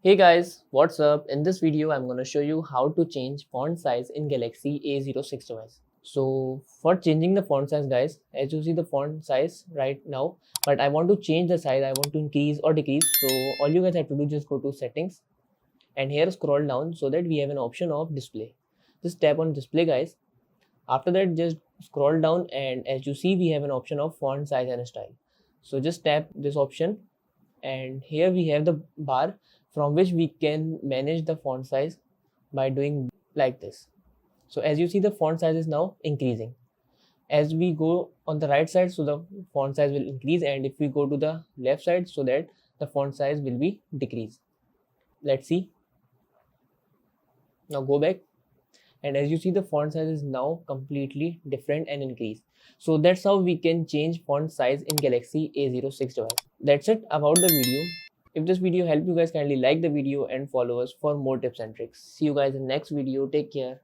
Hey guys, what's up? In this video, I'm going to show you how to change font size in Galaxy A06 device. So for changing the font size guys, as you see the font size right now, but I want to change the size, I want to increase or decrease. So all you guys have to do, just go to settings and here scroll down so that we have an option of display. Just tap on display guys. After that, just scroll down and as you see, we have an option of font size and style. So just tap this option and here we have the bar from which we can manage the font size by doing like this. So as you see, the font size is now increasing. As we go on the right side, so the font size will increase, and if we go to the left side, so that the font size will be decrease. Let's see. Now go back, and as you see, the font size is now completely different and increased. So that's how we can change font size in Galaxy A06 device. That's it about the video. If this video helped you guys, kindly like the video and follow us for more tips and tricks. See you guys in the next video. Take care.